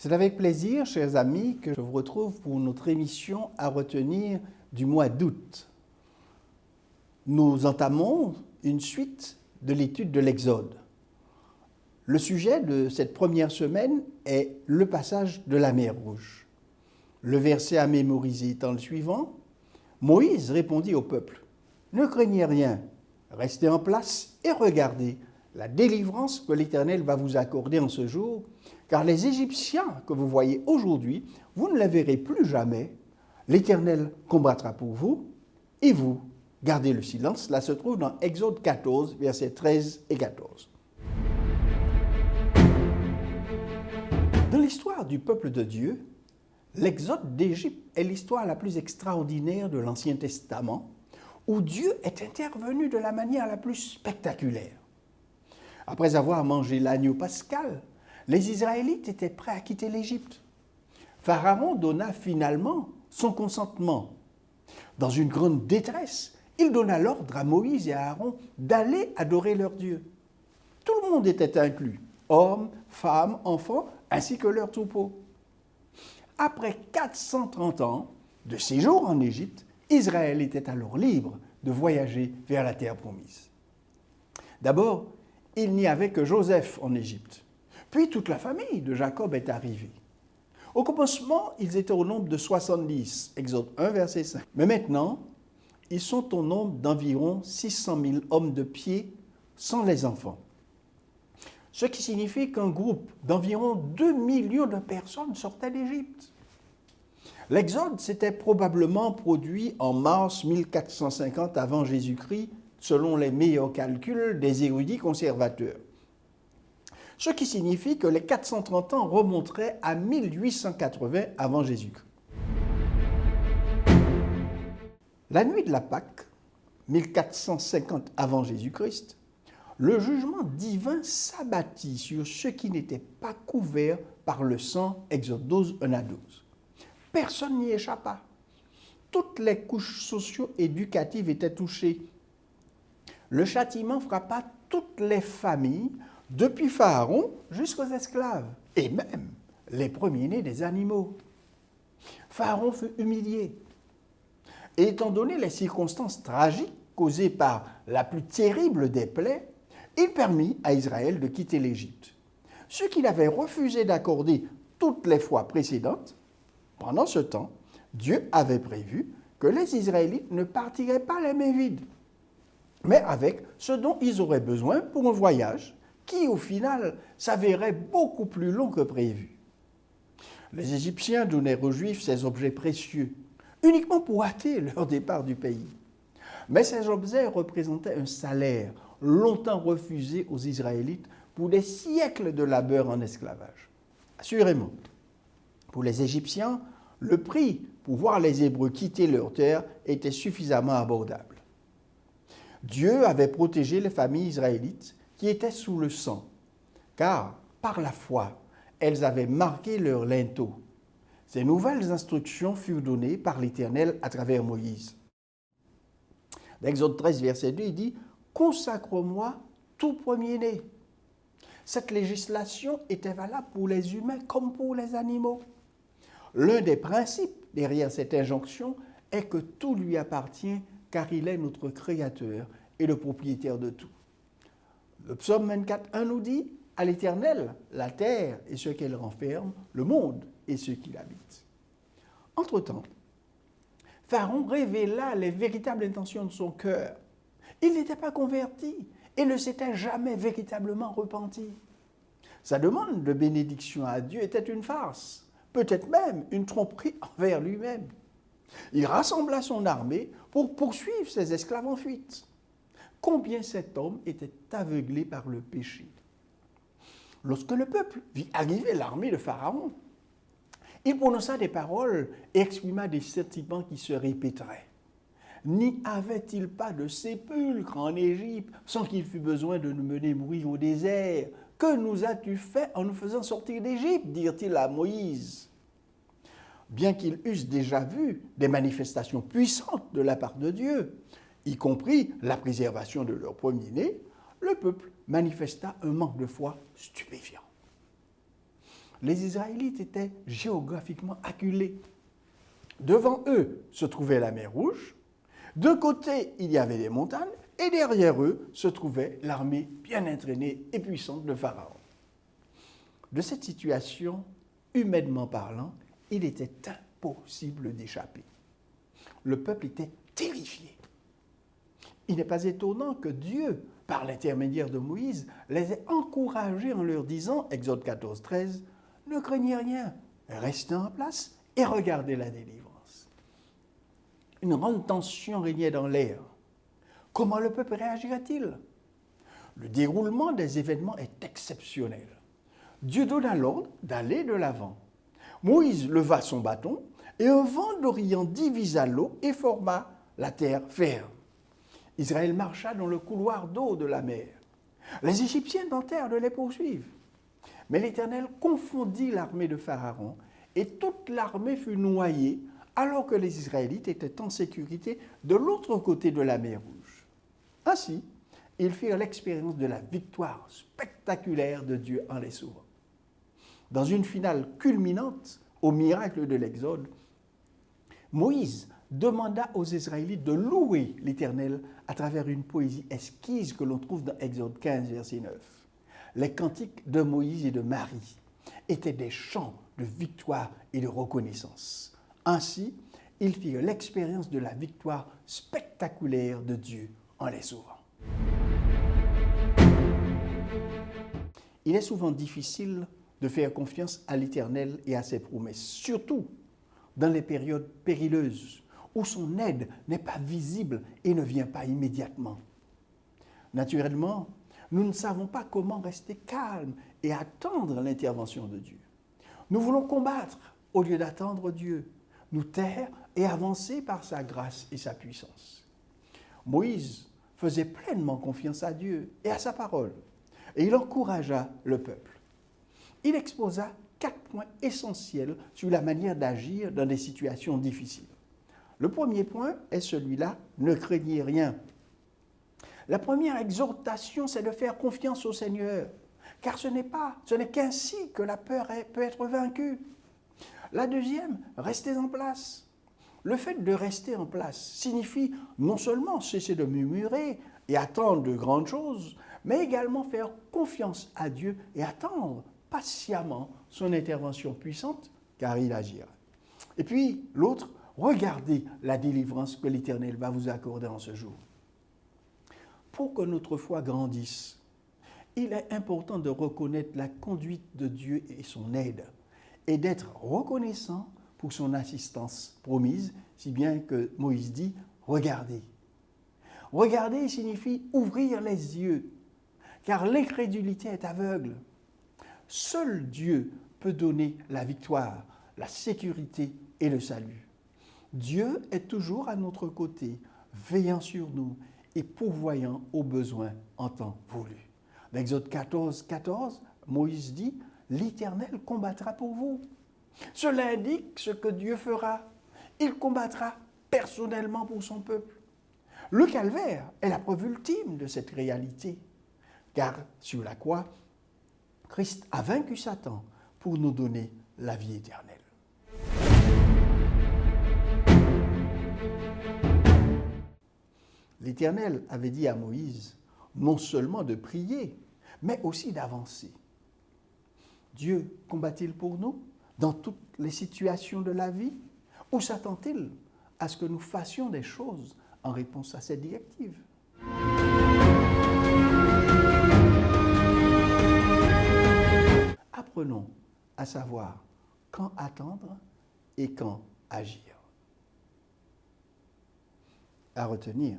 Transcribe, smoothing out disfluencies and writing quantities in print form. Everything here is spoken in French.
C'est avec plaisir, chers amis, que je vous retrouve pour notre émission à retenir du mois d'août. Nous entamons une suite de l'étude de l'Exode. Le sujet de cette première semaine est le passage de la mer Rouge. Le verset à mémoriser étant le suivant, Moïse répondit au peuple, « Ne craignez rien, restez en place et regardez la délivrance que l'Éternel va vous accorder en ce jour, car les Égyptiens que vous voyez aujourd'hui, vous ne les verrez plus jamais. L'Éternel combattra pour vous et vous gardez le silence. » Cela se trouve dans Exode 14, versets 13 et 14. Dans l'histoire du peuple de Dieu, l'Exode d'Égypte est l'histoire la plus extraordinaire de l'Ancien Testament, où Dieu est intervenu de la manière la plus spectaculaire. Après avoir mangé l'agneau pascal, les Israélites étaient prêts à quitter l'Égypte. Pharaon donna finalement son consentement. Dans une grande détresse, il donna l'ordre à Moïse et à Aaron d'aller adorer leur Dieu. Tout le monde était inclus, hommes, femmes, enfants, ainsi que leurs troupeaux. Après 430 ans de séjour en Égypte, Israël était alors libre de voyager vers la terre promise. D'abord, il n'y avait que Joseph en Égypte. Puis toute la famille de Jacob est arrivée. Au commencement, ils étaient au nombre de 70, Exode 1, verset 5. Mais maintenant, ils sont au nombre d'environ 600 000 hommes de pied sans les enfants. Ce qui signifie qu'un groupe d'environ 2 millions de personnes sortait d'Égypte. L'Exode s'était probablement produit en mars 1450 avant Jésus-Christ, selon les meilleurs calculs des érudits conservateurs. Ce qui signifie que les 430 ans remonteraient à 1880 avant Jésus-Christ. La nuit de la Pâque, 1450 avant Jésus-Christ, le jugement divin s'abattit sur ceux qui n'étaient pas couverts par le sang, Exode 12, 1 à 12. Personne n'y échappa. Toutes les couches socio-éducatives étaient touchées. Le châtiment frappa toutes les familles, depuis Pharaon jusqu'aux esclaves, et même les premiers-nés des animaux. Pharaon fut humilié. Et étant donné les circonstances tragiques causées par la plus terrible des plaies, il permit à Israël de quitter l'Égypte. Ce qu'il avait refusé d'accorder toutes les fois précédentes. Pendant ce temps, Dieu avait prévu que les Israélites ne partiraient pas les mains vides, mais avec ce dont ils auraient besoin pour un voyage qui, au final, s'avérait beaucoup plus long que prévu. Les Égyptiens donnèrent aux Juifs ces objets précieux, uniquement pour hâter leur départ du pays. Mais ces objets représentaient un salaire longtemps refusé aux Israélites pour des siècles de labeur en esclavage. Assurément, pour les Égyptiens, le prix pour voir les Hébreux quitter leur terre était suffisamment abordable. Dieu avait protégé les familles israélites qui étaient sous le sang, car par la foi, elles avaient marqué leur linteau. Ces nouvelles instructions furent données par l'Éternel à travers Moïse. Dans Exode 13, verset 2, il dit « Consacre-moi tout premier-né ». Cette législation était valable pour les humains comme pour les animaux. L'un des principes derrière cette injonction est que tout lui appartient car il est notre Créateur et le propriétaire de tout. Le psaume 24, 1 nous dit « À l'Éternel, la terre et ce qu'elle renferme, le monde et ceux qui l'habitent. » Entre-temps, Pharaon révéla les véritables intentions de son cœur. Il n'était pas converti et ne s'était jamais véritablement repenti. Sa demande de bénédiction à Dieu était une farce, peut-être même une tromperie envers lui-même. Il rassembla son armée pour poursuivre ses esclaves en fuite. Combien cet homme était aveuglé par le péché. Lorsque le peuple vit arriver l'armée de Pharaon, il prononça des paroles et exprima des sentiments qui se répéteraient. N'y avait-il pas de sépulcre en Égypte sans qu'il fût besoin de nous mener mourir au désert? Que nous as-tu fait en nous faisant sortir d'Égypte, dirent-ils à Moïse. Bien qu'ils eussent déjà vu des manifestations puissantes de la part de Dieu, y compris la préservation de leur premier-né, le peuple manifesta un manque de foi stupéfiant. les Israélites étaient géographiquement acculés. Devant eux se trouvait la mer Rouge, d'un côté il y avait des montagnes, et derrière eux se trouvait l'armée bien entraînée et puissante de Pharaon. De cette situation, humainement parlant, il était impossible d'échapper. Le peuple était terrifié. Il n'est pas étonnant que Dieu, par l'intermédiaire de Moïse, les ait encouragés en leur disant, Exode 14, 13, « Ne craignez rien, restez en place et regardez la délivrance. » Une grande tension régnait dans l'air. Comment le peuple réagira-t-il? Le déroulement des événements est exceptionnel. Dieu donna l'ordre d'aller de l'avant. Moïse leva son bâton et un vent d'Orient divisa l'eau et forma la terre ferme. Israël marcha dans le couloir d'eau de la mer. Les Égyptiens tentèrent de les poursuivre. Mais l'Éternel confondit l'armée de Pharaon et toute l'armée fut noyée alors que les Israélites étaient en sécurité de l'autre côté de la mer Rouge. Ainsi, ils firent l'expérience de la victoire spectaculaire de Dieu en les sauvant. Dans une finale culminante au miracle de l'Exode, Moïse demanda aux Israélites de louer l'Éternel à travers une poésie esquisse que l'on trouve dans Exode 15, verset 9. Les cantiques de Moïse et de Marie étaient des chants de victoire et de reconnaissance. Ainsi, ils firent l'expérience de la victoire spectaculaire de Dieu en les sauvant. Il est souvent difficile de faire confiance à l'Éternel et à ses promesses, surtout dans les périodes périlleuses où son aide n'est pas visible et ne vient pas immédiatement. Naturellement, nous ne savons pas comment rester calmes et attendre l'intervention de Dieu. Nous voulons combattre au lieu d'attendre Dieu, nous taire et avancer par sa grâce et sa puissance. Moïse faisait pleinement confiance à Dieu et à sa parole, et il encouragea le peuple. Il exposa 4 points essentiels sur la manière d'agir dans des situations difficiles. Le premier point est celui-là, ne craignez rien. La première exhortation, c'est de faire confiance au Seigneur, car ce n'est qu'ainsi que la peur peut être vaincue. La deuxième, restez en place. Le fait de rester en place signifie non seulement cesser de murmurer et attendre de grandes choses, mais également faire confiance à Dieu et attendre patiemment son intervention puissante, car il agira. Et puis, l'autre, regardez la délivrance que l'Éternel va vous accorder en ce jour. Pour que notre foi grandisse, il est important de reconnaître la conduite de Dieu et son aide, et d'être reconnaissant pour son assistance promise, si bien que Moïse dit « regardez ». Regarder signifie ouvrir les yeux, car l'incrédulité est aveugle. Seul Dieu peut donner la victoire, la sécurité et le salut. Dieu est toujours à notre côté, veillant sur nous et pourvoyant aux besoins en temps voulu. Dans Exode 14, 14, Moïse dit « L'Éternel combattra pour vous ». Cela indique ce que Dieu fera. Il combattra personnellement pour son peuple. Le calvaire est la preuve ultime de cette réalité, car sur la croix, Christ a vaincu Satan pour nous donner la vie éternelle. L'Éternel avait dit à Moïse non seulement de prier, mais aussi d'avancer. Dieu combat-il pour nous dans toutes les situations de la vie, ou s'attend-il à ce que nous fassions des choses en réponse à cette directive? Apprenons à savoir quand attendre et quand agir. À retenir.